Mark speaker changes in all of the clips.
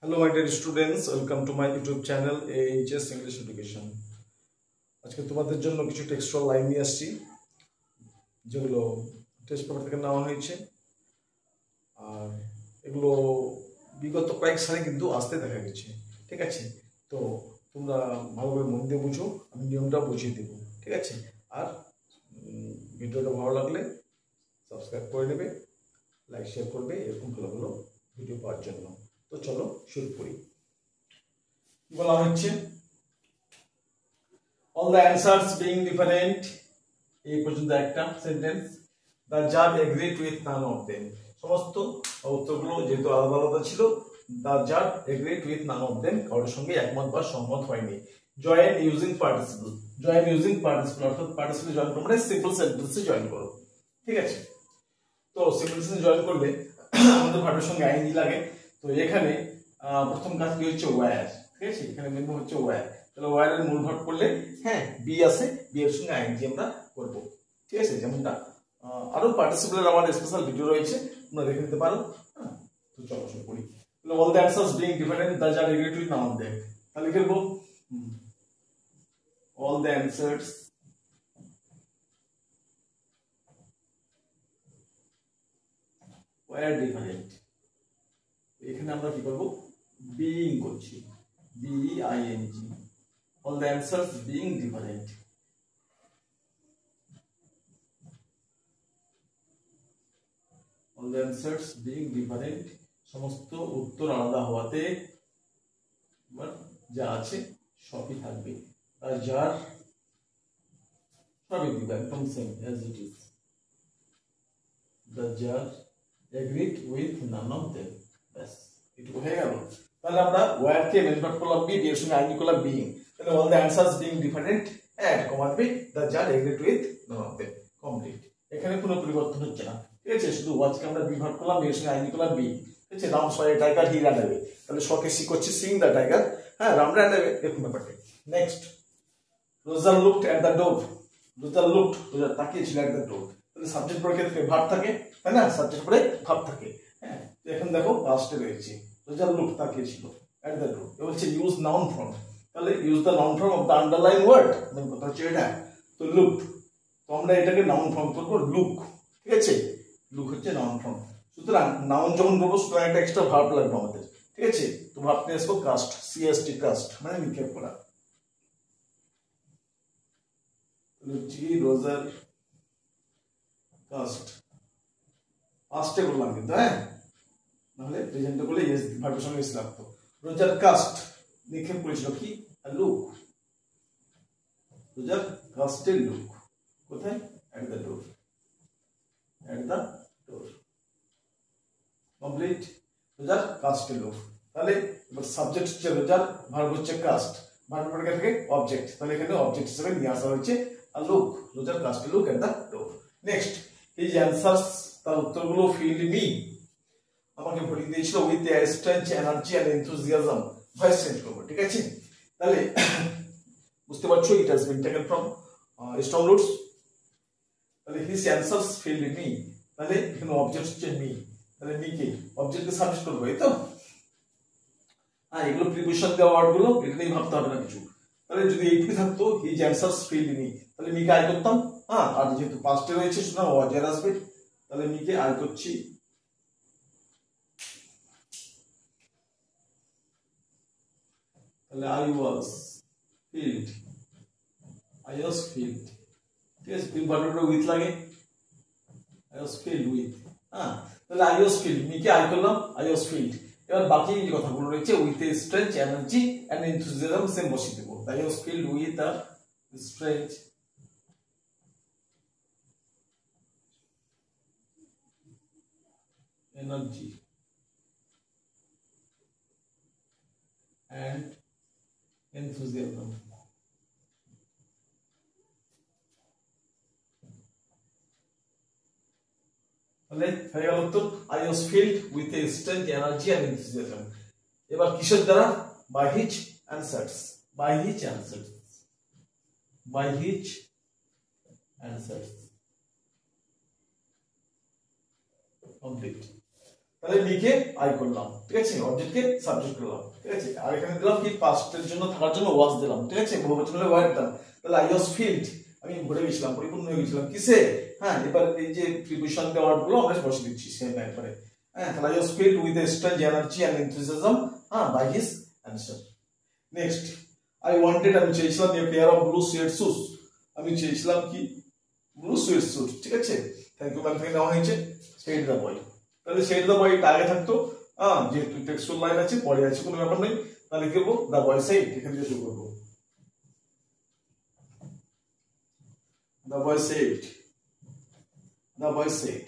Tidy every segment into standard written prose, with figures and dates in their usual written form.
Speaker 1: Hello my dear students, welcome to my YouTube channel AHS English Education. আজকে তোমাদের জন্য কিছু টেক্সচুয়াল লাইন নিয়ে আসছি যেগুলো টেস্ট পেপার থেকে নেওয়া হয়েছে আর এগুলো বিগত কয়েক সালে কিন্তু আসতে দেখা গেছে। ঠিক আছে, তো তোমরা ভালোভাবে মন দিয়ে বুঝো, আমি নিয়মটা বুঝিয়ে দেবো। ঠিক আছে, আর ভিডিওটা ভালো লাগলে সাবস্ক্রাইব করে নেবে, লাইক শেয়ার করবে এরকম ভালো ভালো ভিডিও পাওয়ার জন্য। তো চলো শুরু করি। বলা হচ্ছে all the answers being different, এই পর্যন্ত একটা sentence, the judge agreed with none of them, সমস্ত উত্তরগুলো যেহেতু আলাদা আলাদা ছিল, the judge agreed with none of them, কারোর সঙ্গে একমত বা সহমত হয়নি। join using participle, join using participle অর্থাৎ পার্টিসিপল জয়েন করবে, সিম্পল সেন্টেন্সে জয়েন করো। ঠিক আছে, তো সিম্পল সেন্টেন্সে জয়েন করলে আমাদের ভার্বের সঙ্গে আইএনজি লাগে। তো এখানে প্রথম কাজ কি হচ্ছে ওয়্যার। ঠিক আছে, এখানে মেন হচ্ছে ওয়্যার। তাহলে ওয়্যার এর মূল ভার্ব করলে হ্যাঁ বি আছে, বি এর সঙ্গে আইএনজি আমরা করব। ঠিক আছে, যেমনটা আরো পার্টিসিপলের আমার স্পেশাল ভিডিও রয়েছে, তোমরা দেখে নিতে পারো। তো চলো শুরু করি। তাহলে all the answers being different, the jar agree to noun them, তাহলে লিখব all the answers were different. এখানে আমরা কি করব, বিইং করছি, বিইআইএনজি, all the answers being different, all the answers being different, সমস্ত উত্তর আলাদা হওয়াতে যা আছে সবই থাকবে, আর যার সবই দিবে একদম same as it is, the judge agreed with none of them, ব্যাস এটুকু হয়ে গেল। তাহলে আমরা ওয়্যার কে মেন ভার্ব করলাম বি, এর সঙ্গে আইএনজি করলাম বিইং। তাহলে all the answers being different and comma দিবে the judge agreed with none of them, complete. এখানে কোনো পরিবর্তন হচ্ছে না। ঠিক আছে, শুধু ওয়াচকে আমরা বি ভার্ব করলাম, এর সঙ্গে আইএনজি করলাম বিইং। ঠিক আছে, রাম সয় টাইগার হি রান অ্যাওয়ে, তাহলে শকে সি করছে সিং দ্য টাইগার, হ্যাঁ রাম রান অ্যাওয়ে, এরকম ব্যাপারটা। নেক্সট, রোজার লুকড এট দ্য ডোর, রোজার লুকড, রোজার তাকিয়ে ছিল এট দ্য ডোর, তাহলে সাবজেক্ট পরে ক্ষেত্রে ভার্ব থাকে, তাই না, সাবজেক্ট পরে ভার্ব থাকে। হ্যাঁ, তো এখন দেখো পাস্টে রয়েছে, রোজার লুকড তাকিয়ে ছিল at the door, এ বলছে ইউজ নাউন ফর্ম, তাহলে use the noun form of the underline word, মানে কথা হচ্ছে এটা। তো লুক, তো আমরা এটাকে নাউন ফর্ম করব লুক। ঠিক আছে, লুক হচ্ছে নাউন ফর্ম। সুতরাং নাউন যখন করবো সুতরাং একটা এক্সট্রা ভার্ব লাগবে আমাদের। ঠিক আছে, তো ভার্ব নিয়ে আসবো কাস্ট, সিএসটি কাস্ট, মানে নিক্ষেপ করা। জি রোজার কাস্ট, পাস্টে বললাম কিন্তু, হ্যাঁ নাহলে প্রেজেন্টে বলে ইয়েস ভার্বের সঙ্গে এস লাগতো। রোজার কাস্ট নিক্ষেপ করেছিল কি, লুক, রোজার কাস্টের লুক কোথায়, এট the door, at the door, complete. রোজার কাস্টের লুক, তাহলে এবার সাবজেক্ট হচ্ছে রোজার, ভার্ব হচ্ছে কাস্ট, ভার্বের পরে থাকে অবজেক্ট, তাহলে এখানে অবজেক্ট হিসেবে নিয়ে আসা হয়েছে আর লুক, রোজার কাস্টের look at the door. Next, his answers, তার উত্তরগুলো ফিল্ড মি, আমাকে ভরিয়ে দিয়েছিল with a strange energy and enthusiasm, voice change করব। ঠিক আছে, তাহলে বুঝতে পারছো it has been taken from strong roots. তাহলে হিজ অ্যানসারস ফিল্ড মি, তাহলে এখানে অবজেক্ট হচ্ছে মি, তাহলে মি কে অবজেক্টকে সাবজেক্ট করবো, এই তো। হ্যাঁ, এগুলো প্রিপোজিশন দেওয়া ওয়ার্ড গুলো, এটা নিয়ে ভাবতে হবে না কিছু। তাহলে যদি এইটুকু থাকতো হিজ অ্যানসারস ফিল্ড মি, তাহলে মি কে আই করতাম। হ্যাঁ, আর যেহেতু পাস্টে রয়েছে সুতরাং ওয়াজের আসবে, তাহলে মি কে আই করছি, তাহলে I was filled, I was filled। ঠিক আছে, ফিল ভার্বের উইথ লাগে, I was filled with, হ্যাঁ তাহলে I was filled, মিকে আই করলাম, I was filled। এবার বাকি যে কথাগুলো রয়েছে with a strange energy and enthusiasm same বসিয়ে দেবো, I was filled with a strange energy and enthusiasm, তাহলে হয়ে গেল তো I was filled with a strange energy and enthusiasm। এবার কিসের দ্বারা, by his answers, by his answers, by his answers, complete। তাহলে বি কে আই করলাম, ঠিক আছে, অবজেক্ট কে সাবজেক্ট করলাম, ঠিক আছে, আর এখানে দিলাম কি পাস্টের জন্য থাকার জন্য ওয়াজ দিলাম, ঠিক আছে, বহুবচন হলে ওয়ার দিলাম। তাহলে আই ওয়াজ ফিল্ড, আমি ভরে গেছিলাম, পরিপূর্ণ হয়ে গেছিলাম কিসে, হ্যাঁ, এবার এই যে প্রিপোজিশন কে ওয়ার্ড গুলো আমরা বসে দিচ্ছি সেম একবারে, হ্যাঁ, তাহলে I was filled with a strange energy and enthusiasm, হ্যাঁ, by his answer. Next, I wanted, আমি চেয়েছিলাম a pair of blue suede shoes, আমি চেয়েছিলাম কি ব্লু সুয়েড শুজ, ঠিক আছে, থ্যাংক ইউ ম্যাম থেকে নেওয়া হয়েছে সেড দ্য বয়, তাহলে সেড দ্য বয় এটা আগে থাকতো, হ্যাঁ, যেহেতু টেক্সচুয়াল লাইন আছে পরে আছে কোনো ব্যাপার নেই, তাহলে কি করবো দ্য বয় সেড, এখান থেকে শুরু করবো, the boy said, the boy said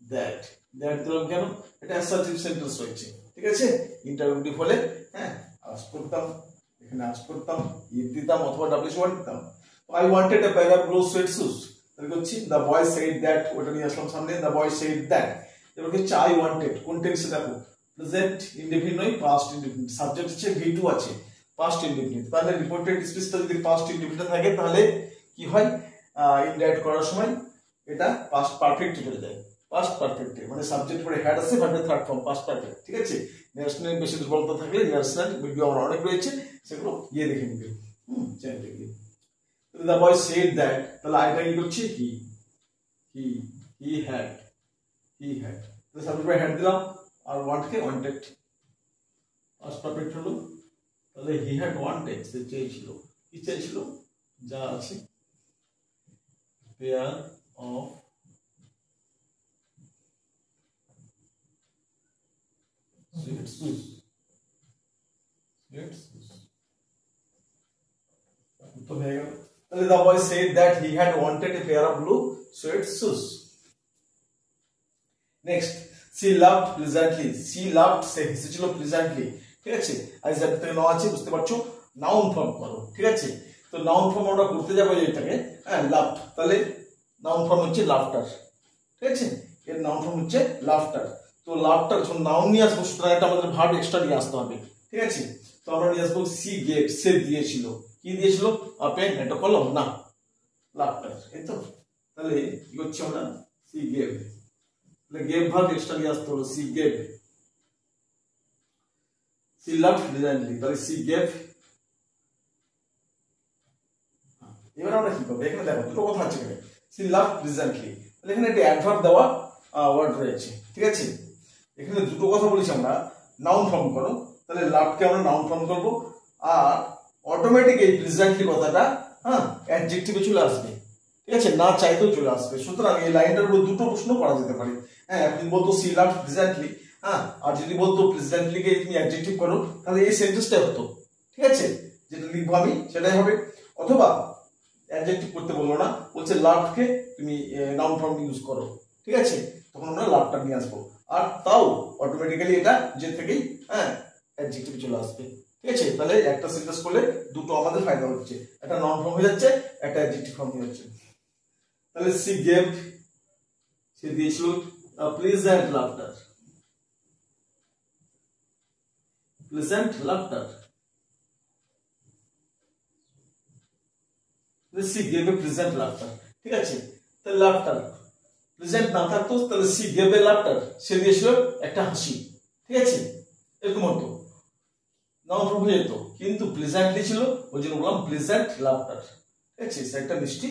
Speaker 1: that, that দিলাম কেন, এটা অ্যাসার্টিভ সেন্টেন্স হয়েছে, ঠিক আছে, ইন্টারোগেটিভ হলে, হ্যাঁ, আস্ক করতাম, এখানে আস্ক করতাম, ইফ দিতাম অথবা ডাব্লিউ ওয়ার্ড দিতাম। I wanted a pair of blue suede shoes, তাহলে হচ্ছে the boy said that, ওটা নিয়ে আসলাম সামনে, the boy said that, এবার হচ্ছে I wanted, কোন টেন্সে দেখো, প্রেজেন্ট ইনডেফিনিট নয়, পাস্ট ইনডেফিনিট, সাবজেক্ট হচ্ছে V2 আছে, পাস্ট ইনডেফিনিট, তাহলে রিপোর্টেড স্পিচটা যদি পাস্ট ইনডেফিনিট থাকে তাহলে কি হয়, ইনডাইরেক্ট করার সময় এটা পাস্ট পারফেক্ট চলে যায়, পাস্ট পারফেক্টে, মানে সাবজেক্ট পরে হ্যাড আছে ভার্বের থার্ড ফর্ম পাস্ট পারফেক্ট, ঠিক আছে, ন্যাশনাল বেশি দুর্বলতা থাকলে ন্যাশনাল ভিডিও আমার অনেক রয়েছে, সেগুলো গিয়ে দেখে নিবে, চ্যানেলে গিয়ে। The boy said that, তাহলে আইটা কি করছি, he had, তাহলে সাবজেক্ট পরে হ্যাড দিলাম, আর ওয়ান্ট কে ওয়ান্টেড, পাস্ট পারফেক্ট হলো, তাহলে he had wanted, সে চেয়েছিল, কি চেয়েছিল, যা আছে pair of suede shoes, তো হয়ে গেল, তাহলে the boy said that he had wanted a pair of blue suede shoes. Next, she laughed pleasantly, she laughed, say হেসেছিল pleasantly, ঠিক আছে, আজ যাতে থেকে নাও আছে বুঝতে পারছো, নাউন ফর্ম করো, ঠিক আছে, তো নাউন ফর্ম আমরা করতে যাবো এটাকে, হ্যাঁ, লাফট, তাহলে নাউন ফর্ম হচ্ছে লাফটার, ঠিক আছে, এর নাউন ফর্ম হচ্ছে লাফটার, তো লাফটার যখন নাউন নিয়ে আসবো সুতরাং এটা আমাদের ভার্ব এক্সট্রা নিয়ে আসতে হবে, ঠিক আছে, তো আমরা নিয়ে আসবো সি গেভ, সে দিয়েছিল, কি দিয়েছিল, পেন, এটা কলম না, লাফটার, এই তো, তাহলে কি করছি আমরা, সি গেভ, তাহলে গেভ ভার্ব এক্সট্রা নিয়ে আসতে হলো, she gave, she loved pleasantly, তাহলে সি গেভ, এবার আমরা কি করব, এখানে দেখো দুটো কথা আছে, এখানে সি লাভড প্লেজেন্টলি, তাহলে এখানে একটা অ্যাডভার্ব দেওয়া ওয়ার্ড রয়েছে, ঠিক আছে, এখানে দুটো কথা বলেছি আমরা, নাউন ফর্ম করো, তাহলে লাভকে আমরা নাউন ফর্ম করব, আর অটোমেটিক এই প্লেজেন্টলি কথাটা, হ্যাঁ, অ্যাডজেক্টিভে চলে আসবে, ঠিক আছে, না চাইতেও চলে আসবে, সুতরাং এই লাইনটার উপর দুটো প্রশ্ন করা যেতে পারে, হ্যাঁ, আপনি বলতো সি লাভড প্লেজেন্টলি, হ্যাঁ, আর যদি বলতো প্লেজেন্টলি কে তুমি অ্যাডজেক্টিভ করো, তাহলে এই সেন্টেন্সটা হতো, ঠিক আছে, যেটা লিখবো আমি সেটাই হবে, অথবা অ্যাডজেক্টিভ করতে বললো না, বলছে লাভকে তুমি নাউন ফর্ম ইউজ করো, ঠিক আছে, তখন আমরা লাভটা নিয়ে আসবো, আর তাও অটোমেটিক্যালি এটা যে থেকেই, হ্যাঁ, অ্যাডজেক্টিভ চলে আসবে, ঠিক আছে, তাহলে একটা সেন্টেন্স করলে দুটো আমাদের ফায়দা হচ্ছে, একটা নাউন ফর্ম হয়ে যাচ্ছে, একটা অ্যাডজেক্টিভ ফর্ম হয়ে যাচ্ছে, তাহলে সি গেভ, সে দিয়েছিল pleasant laughter, pleasant laughter, C gave a pleasant laughter, ঠিক আছে, তাহলে লাফটার প্লেজেন্ট না থাকতো, তাহলে সি গেভ এ লাফটার, সে দিয়েছিল একটা হাসি, ঠিক আছে, এরকম হতো, নাউন ফর্ম হয়ে যেত, কিন্তু প্লেজেন্টলি ছিল, ওই জন্য বললাম প্লেজেন্ট লাফটার, ঠিক আছে, সে একটা মিষ্টি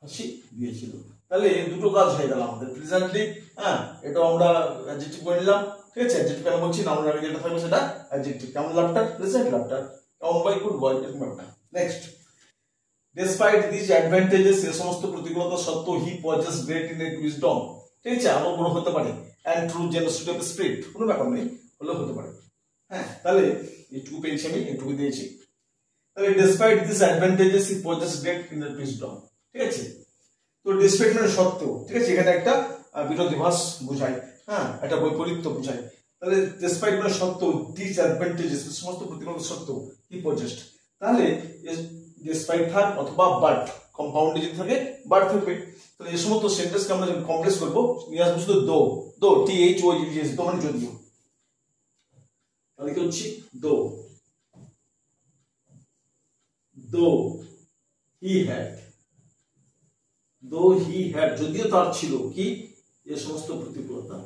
Speaker 1: হাসি দিয়েছিল, তাহলে দুটো কাজ হয়ে গেল আমাদের, প্লেজেন্টলি, হ্যাঁ, এটা আমরা অ্যাডজেক্টিভ করে নিলাম, ঠিক আছে, অ্যাডজেক্টিভ কেন বলছি, নাউনের আগে যেটা থাকবে সেটা অ্যাডজেক্টিভ, কেমন লাফটার, প্লেজেন্ট লাফটার, কেমন বয়, গুড বয়, এরকম একটা। নেক্সট, despite these advantages, সে সমস্ত প্রতিকূলতা সত্ত্বেও he possessed great innate wisdom, ঠিক আছে, আরো বড় হতে পারে, and true generosity of spirit, কোনো ব্যাপার নেই, হলেও হতে পারে, হ্যাঁ, তাহলে এইটুকু পেয়েছি আমি, এইটুকু দিয়েছি, তাহলে despite these advantages he possessed great innate wisdom, ঠিক আছে, তো despite মানে সত্ত্বেও, ঠিক আছে, এখানে একটা বিরোধাভাস বোঝায়, হ্যাঁ, একটা বৈপরীত্য বোঝায়, তাহলে despite মানে সত্ত্বেও, these advantages, সমস্ত প্রতিকূলতা সত্ত্বেও he possessed, তাহলে despite থাক অথবা বাট, কম্পাউন্ডে যদি থাকে বাট থাকবে, তাহলে এই সমস্ত সেন্টেন্সকে আমরা যখন কমপ্লেক্স করব নিয়ে আসবো শুধু দো T H O G S, দো মানে যদিও, তাহলে কি হচ্ছে দো হি হ্যাড, যদিও তার ছিল কি এই সমস্ত প্রতিকূলতা,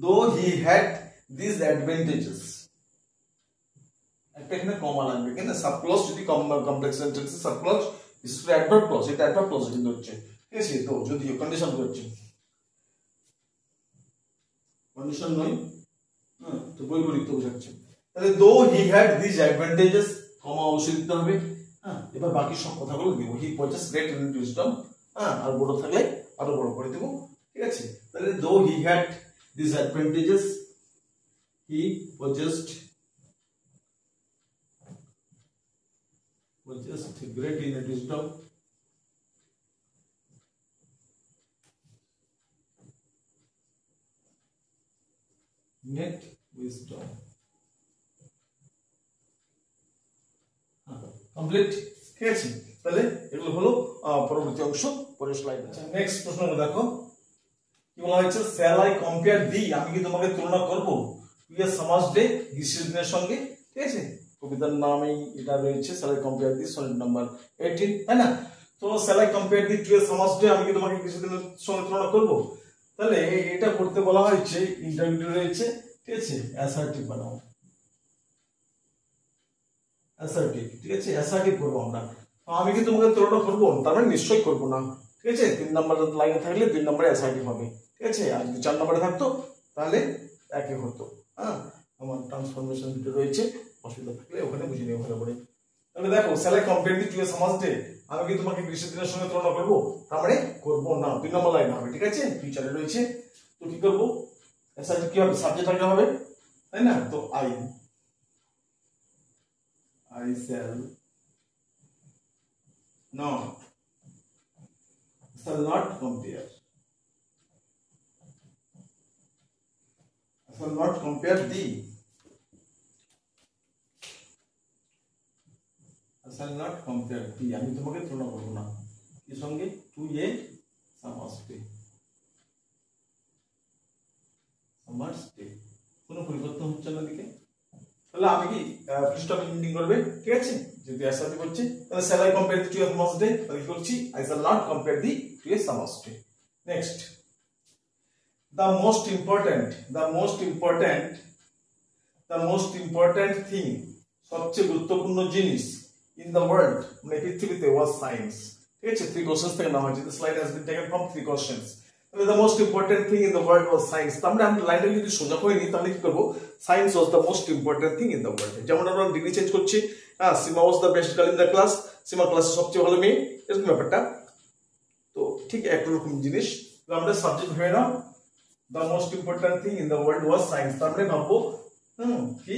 Speaker 1: though he had these advantages, একটা এখানে কমা লাগবে কেন সাবক্লজ যদি কমপ্লেক্স সেন্টেন্সে সাবক্লজ বিশেষ করে অ্যাডভার্ব ক্লজ, এটা অ্যাডভার্ব ক্লজ কিন্তু হচ্ছে, ঠিক আছে। তো যদিও কন্ডিশন করছে, কন্ডিশন নয়, হ্যাঁ, তো বৈপরীত্য বোঝাচ্ছে। তাহলে দো হি হ্যাড দিস অ্যাডভান্টেজেস, কমা অবশ্যই দিতে হবে, হ্যাঁ। এবার বাকি সব কথাগুলো দিব, হি পজেস গ্রেট উইজডম, হ্যাঁ, আর বড় থাকলে আরো বড় করে দেব, ঠিক আছে। তাহলে দো he had this advantages, he possessed great in wisdom, net wisdom, complete, ঠিক আছে। তাহলে এগুলো হলো পরবর্তী অংশ, পরের স্লাইড। আচ্ছা, নেক্সট প্রশ্ন দেখো কি বলা হয়েছে, shall I compare thee, আমি কি তোমাকে তুলনা করব to a summer's day, গ্রীষ্মের দিনের সঙ্গে, ঠিক আছে। কবিতার নামেই এটা রয়েছে, shall I compare thee, sonnet number 18, তাই না। তো shall I compare thee to a summer's day, আমি কি তোমাকে গ্রীষ্মের দিনের সঙ্গে তুলনা করব। তাহলে এটা করতে বলা হয়েছে, ইন্টারভিউ রয়েছে, ঠিক আছে। অ্যাসার্টিভ বানাও, অ্যাসার্টিভ, ঠিক আছে, অ্যাসার্টিভ করবো আমরা। আমি কি তোমাকে তুলনা করবো, তার মানে নিশ্চয়ই করবো না, ঠিক আছে। 3 নম্বর লাইনে থাকলে 2 নম্বরে অ্যাসার্টিভ হবে, ঠিক আছে। আর যদি 4 নম্বরে থাকতো তাহলে একই হতো, হ্যাঁ। আমার ট্রান্সফরমেশন ভিডিও রয়েছে, অসুবিধা থাকলে ওখানে বুঝে নিও ভালো করে। তাহলে দেখো, shall I compare thee to a summer's day, আমি কি তোমাকে গ্রীষ্মের দিনের সঙ্গে তুলনা করবো, তার মানে করবো না, 2 নম্বর লাইন হবে, ঠিক আছে। ফিউচারে রয়েছে, তো কি করবো, অ্যাসার্টিভ কি হবে, সাবজেক্ট আগে হবে, তাই না। তো I shall not compare, I shall not compare thee, I shall not compare thee, আমি তোমাকে তুলনা করব না কি সঙ্গে, to a summer's day, summer's day, কোনো পরিবর্তন হচ্ছে না দিকে। তাহলে আমি কি পৃষ্ঠা প্রিন্টিং করবে, ঠিক আছে। যদি অ্যাসার্টিভ হচ্ছে তাহলে shall I compare thee to a summer's day, তাহলে কি করছি, I shall not compare thee to a summer's day। Next, the most important thing, সবচেয়ে গুরুত্বপূর্ণ জিনিস in the world, মানে পৃথিবীতে, was science, ঠিক আছে। 3 কোশ্চেন্স থেকে নেওয়া হয়েছে, the slide has been taken from 3 questions। তাহলে the most important thing in the world was science, তাহলে আমরা লাইনটা যদি সোজা করে নিই তাহলে কি করব, science was the most important thing in the world। যেমন আমরা ডিগ্রি চেঞ্জ করছি, সীমা was the best girl in the class, সীমা ক্লাসে সবচেয়ে ভালো মেয়ে, এরকম ব্যাপারটা। তো ঠিক একরকম জিনিস, আমরা সাবজেক্ট হয়ে নাও, the most important thing in the world was science, তাহলে ভাববো কি,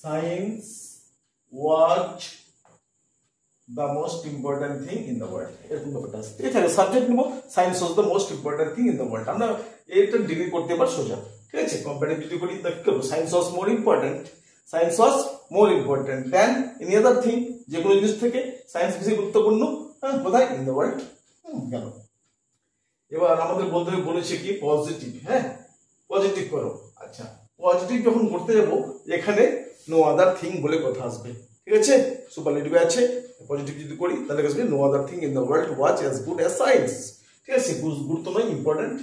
Speaker 1: science was the most important thing in the world, এরকম ব্যাপারটা আছে। ঠিক আছে, সাবজেক্ট নিব, science was the most important thing in the world, আমরা এটা ডিগ্রি করতে পার সোজা, ঠিক আছে। কম্পারেটিভ যদি করি তাহলে কি করব, science was more important than any other thing, যে কোনো জিনিস থেকে সায়েন্স বেশি গুরুত্বপূর্ণ, কোথায়, in the world, গেল। এবার আমাদের বলতে বলেছে কি, পজিটিভ, হ্যাঁ, পজিটিভ করো। আচ্ছা, পজিটিভ যখন করতে যাব এখানে নো আদার থিং বলে কথা আসবে, ঠিক আছে। সুপারলেটিভ আছে, পজিটিভ যদি করি তাহলে আসবে no other thing in the world was as good as science, ঠিক আছে। গুরুত্ব নয়, ইম্পর্টেন্ট,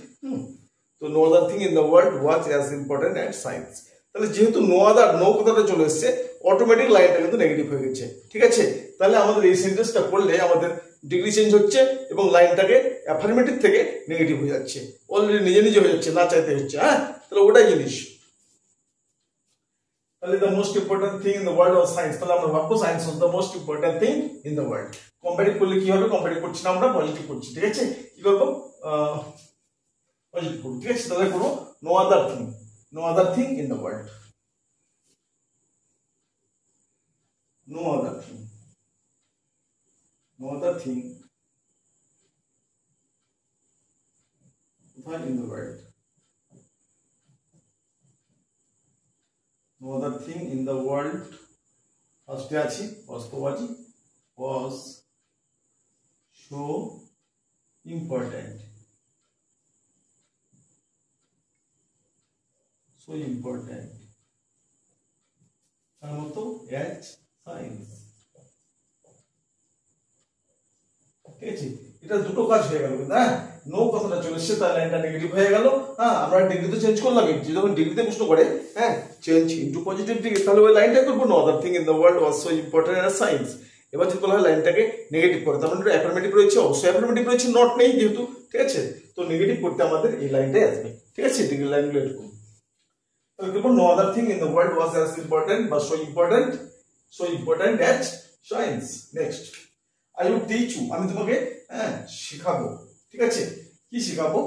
Speaker 1: তো no other thing in the world was as important as science. তাহলে যেহেতু নো আদার, নো কথাটা চলে এসছে, অটোমেটিক লাইনটা কিন্তু নেগেটিভ হয়ে গেছে, ঠিক আছে। তাহলে আমাদের এই সেন্টেন্সটা পড়লে আমাদের ডিগ্রি চেঞ্জ হচ্ছে এবং লাইনটাকে অ্যাফার্মেটিভ থেকে নেগেটিভ হয়ে যাচ্ছে, অলরেডি নিজে নিজে হয়ে যাচ্ছে, না চাইতে হচ্ছে, হ্যাঁ। তাহলে ওটাই জিনিস। তাহলে the most important thing in the world was science, তাহলে আমরা ভাববো science was the most important thing in the world। Comparative করলে কি হবে, কম্পারেটিভ করছি না আমরা, পজিটিভ করছি, ঠিক আছে। কি করবো, পজিটিভ করব, ঠিক আছে। তাহলে করবো no other thing in the world, no other thing in the world, no other thing in the world, ফার্স্টে আছি was so important, তার মতো as science, ঠিক আছে। এটা দুটো কাজ হয়ে গেল, হ্যাঁ। নো কথাটা চলে এসেছে, তাহলে লাইনটা নেগেটিভ হয়ে গেল। হ্যাঁ, আমরা ডিগ্রি তো চেঞ্জ করলাম, যখন ডিগ্রিতে প্রশ্ন করে হ্যাঁ চেঞ্জ ইনটু পজিটিভ ডিগ্রি, তাহলে ওই লাইনটা করবো no other thing in the world was so important as science. এবার যদি বলা হয় লাইনটাকে নেগেটিভ করে, তার মানে অ্যাফার্মেটিভ রয়েছে, অবশ্যই অ্যাফার্মেটিভ রয়েছে, নট নেই যেহেতু, ঠিক আছে। তো নেগেটিভ করতে আমাদের এই লাইনটাই আসবে, ঠিক আছে। ডিগ্রি লাইনগুলো এরকম, তাহলে কি বলবো, no other thing in the world was as important বা so important as science. Next, I will teach you, আমি তোমাকে শেখাবো, ঠিক আছে। কি শেখাবো?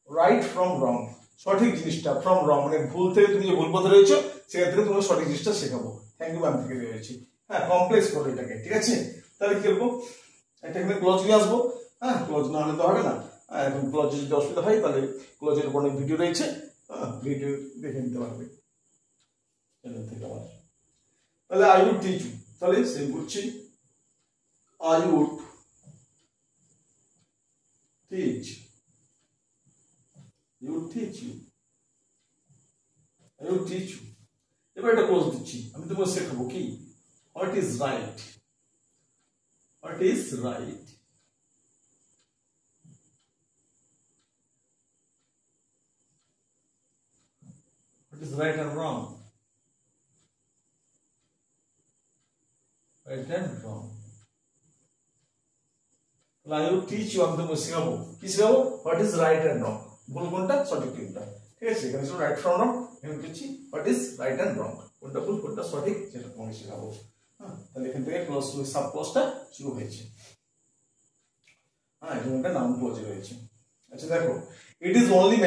Speaker 1: রাইট ফ্রম রং, সঠিক জিনিসটা, ফ্রম রং মানে ভুল থেকে, তুমি যে ভুল পথে রয়েছো সেখান থেকে তোমাকে সঠিক জিনিসটা শেখাবো। থ্যাংক ইউ ম্যাম থেকে রয়েছি, হ্যাঁ কমপ্লেক্স করো এটাকে, ঠিক আছে। তাহলে কি করবো, এটা এখানে ক্লজ নিয়ে আসবো, হ্যাঁ ক্লজ না হলে তো হবে না। এখন ক্লজে যদি অসুবিধা হয় তাহলে ক্লজের উপর অনেক ভিডিও রয়েছে, ভিডিও দেখে নিতে পারবে চ্যানেল থেকে আমার। তাহলে আই উড টিচ ইউ, তাহলে সেম করছি, I would teach you, teach you, I would teach you. এবার এটা ক্লোজ দিচ্ছি, আমি তোমাকে শেখাবো কি, what is right, what is right, what is right and wrong, right and wrong. I will teach you, আমি তোমাকে শেখাবো, কি শেখাবো, what is right and wrong, ভুল কোনটা সঠিক কোনটা, ঠিক আছে। এখানে শুধু রাইট ফ্রম রং, এখানে দিচ্ছি what is right and wrong, কোনটা ভুল কোনটা সঠিক সেটা তোমাকে শেখাবো। হ্যাঁ, তাহলে এখান থেকে ক্লজ টু সাব ক্লজটা শুরু হয়েছে, হ্যাঁ এখানে একটা নাউন ক্লজ রয়েছে। আচ্ছা দেখো, it is only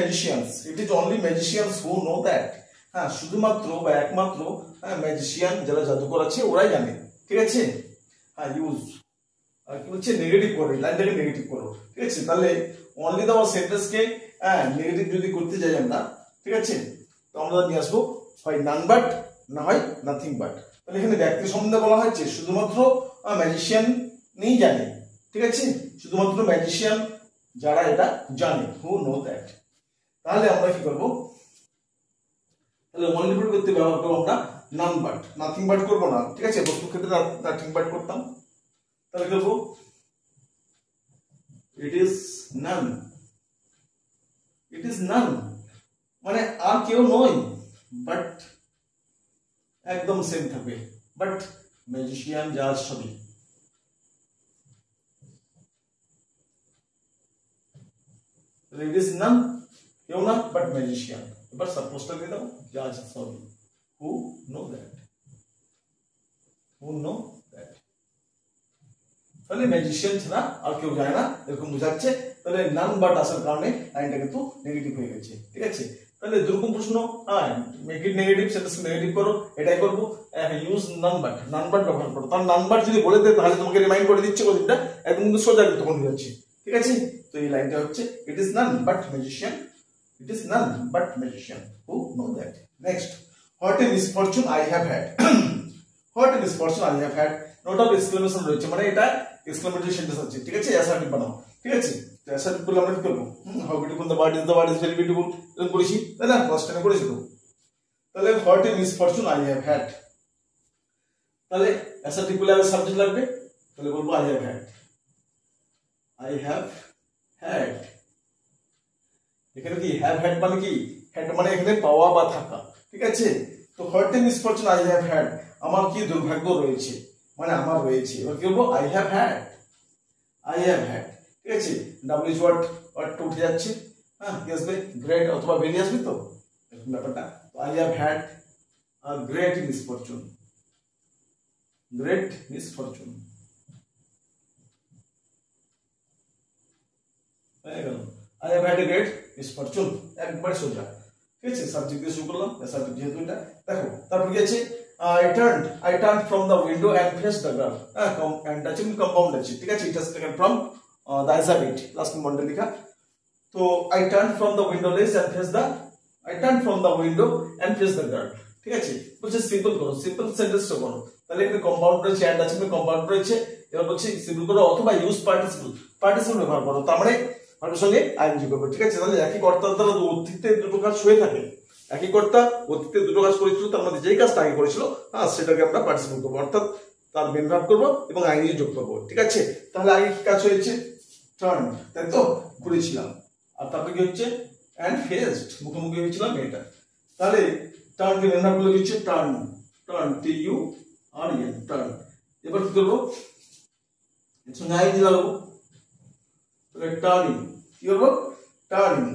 Speaker 1: magicians who know that, হ্যাঁ শুধুমাত্র বা একমাত্র ম্যাজিশিয়ান যারা জাদুকর আছে ওরাই জানে, ঠিক আছে। হ্যাঁ ইউজ, আর কি বলছে, নেগেটিভ করে, লাইনটাকে নেগেটিভ করো, ঠিক আছে। তাহলে অনলি দেওয়া সেন্টেন্সকে নেগেটিভ যদি করতে যাই আমরা, ঠিক আছে, তো আমরা নিয়ে আসবো হয় নান বাট, না হয় নাথিং বাট। তাহলে এখানে ব্যক্তি সম্বন্ধে বলা হয়েছে শুধুমাত্র ম্যাজিশিয়ান নেই জানে, ঠিক আছে, শুধুমাত্র ম্যাজিশিয়ান যারা এটা জানে, হু নো দ্যাট। তাহলে আমরা কি করবো, তাহলে মল্টিপল করতে ব্যবহার করবো আমরা নান বাট, নাথিং বাট করবো না, ঠিক আছে। বস্তুর ক্ষেত্রে নাথিং বাট করতাম, তাহলে করবো it is none, it is none মানে আর কেউ নয়, বাট একদম সেম থাকবে, বাট ম্যাজিশিয়ান জাজ সবই, ইট ইজ নান কেউ না বাট ম্যাজিশিয়ান। এবার সাপোজটা দিয়ে দাও, জাজ সবই, হু know that, who know that. তাহলে ম্যাজিশিয়ান ছাড়া আর কেউ জানে না এরকম বোঝাচ্ছে। তাহলে নান বাট আসার কারণে লাইনটা কিন্তু নেগেটিভ হয়ে গেছে, ঠিক আছে। তাহলে দুরকম প্রশ্ন, হ্যাঁ make it negative, sentence negative করো, এটাই করবো। Use none but, none but ব্যবহার করো। তার নান বাট যদি বলে দেয় তাহলে তোমাকে রিমাইন্ড করে দিচ্ছে কোনটা, একদম কিন্তু সোজা তখন হয়ে যাচ্ছে, ঠিক আছে। তো এই লাইনটা হচ্ছে it is none but magician, it is none but magician who know that. Next, what a misfortune I have had, what a misfortune I have had, note of exclamation রয়েছে, মানে এটা এক্সক্লেমেটরি সেন্টেন্স আছে, ঠিক আছে। Assertive বানাও, ঠিক আছে। তো অ্যাসার্টিভ করলে আমরা কি করবো, how beautiful the bird is, the bird is very beautiful, এরকম করেছি তাই না, ফার্স্ট টাইমে করেছি তো। তাহলে what a misfortune I have had, তাহলে অ্যাসার্টিভ করলে আগে সাবজেক্ট লাগবে, তাহলে বলবো I have had, I have had. এখানে কি হ্যাভ হ্যাড মানে কি, হ্যাড মানে এখানে পাওয়া বা থাকা, ঠিক আছে। তো what a misfortune I have had, আমার কি দুর্ভাগ্য রয়েছে, মানে আমার রয়েছে। এবার কি বলবো, I have had, I have had, ঠিক আছে। ডাব্লিউএইচ ওয়ার্ড উঠে যাচ্ছে, হ্যাঁ কি আসবে, গ্রেট অথবা ভেরি আসবে, তো এরকম ব্যাপারটা। I have had a great misfortune, great misfortune হয়ে গেল। I have had a great misfortune, একবার সোজা, ঠিক আছে। সাবজেক্ট দিয়ে শুরু করলাম, সাবজেক্ট যেহেতু এটা। দেখো তারপর কি আছে, I turned from the window and faced the girl, and touching compound আছে, ঠিক আছে। It has taken from the alphabet, last Monday লেখা। তো I turned from the window and faced the, I turned from the window and faced the girl, ঠিক আছে। বলছে simple করো, simple সেন্টেন্সটা করো। তাহলে এখানে কম্পাউন্ড রয়েছে, and আছে কম্পাউন্ড রয়েছে। এবার বলছে সিম্পল করো অথবা ইউজ পার্টিসিপল, পার্টিসিপল ব্যবহার করো, তার মানে ভার্বের সঙ্গে আইএনজি করবে, ঠিক আছে। তাহলে একই কর্তার দ্বারা অতীতে দুটো কাজ হয়ে থাকে, একই কর্তা অতীতে দুটো কাজ করেছিল, তার মধ্যে যেই কাজটা আগে করেছিল সেটাকে আমরা পার্টিসিপল করবো, অর্থাৎ তার মেন ভার্ব করবো এবং আইএনজি যোগ করবো, ঠিক আছে। তাহলে আগে কি কাজ হয়েছে, টার্ন, তাই তো ঘুরেছিলাম। আর তারপরে কি হচ্ছে অ্যান্ড ফেসড, মুখোমুখি হয়েছিলাম এটা। তাহলে টার্ন কে মেম্বার গুলো হচ্ছে টার্ন, টার্ন TURN, টার্ন। এবার কি করবো, এর সঙ্গে আই দিয়ে লাগাবো, তাহলে টার্নিং, কি করবো টার্নিং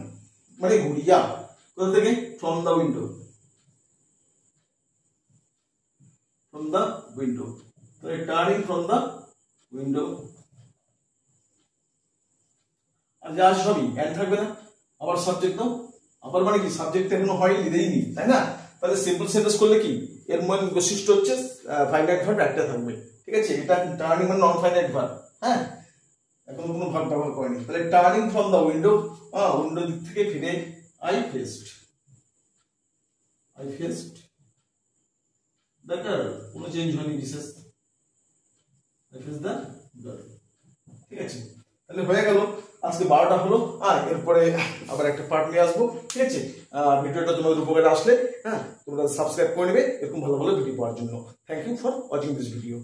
Speaker 1: মানে ঘুরিয়া, কোথা থেকে, from the window, from the window, তাহলে টার্নিং ফ্রম দা উইন্ডো। আর যা সবই অ্যান্ড থাকবে না, আবার সাবজেক্ট দাও, আবার মানে কি সাবজেক্ট এখনো হয়নি, দেইনি, তাই না? তাহলে সিম্পল সেন্টেন্স করলে কি এর মূল বৈশিষ্ট্য হচ্ছে ফাইনাইট ভার্ব একটা থাকবে, ঠিক আছে? এটা টার্নিং মানে নন ফাইনাইট ভার্ব, হ্যাঁ, এখন কোনো ভার্ব ব্যবহার করেনি। তাহলে turning from the window, window দিক থেকে ফিরে আই ফেসড দ্য গার্ল, কোনো চেঞ্জ হয়নি বিশেষ, আই ফেসড দ্য গার্ল, ঠিক আছে? তাহলে হয়ে গেল, আজকে 12টা হলো। এরপরে আবার একটা পার্ট নিয়ে আসবো, ঠিক আছে? ভিডিওটা তোমাদের উপকারে আসলে তোমরা সাবস্ক্রাইব করে নেবে এরকম ভালো ভালো ভিডিও পাওয়ার জন্য। Thank you for watching this video.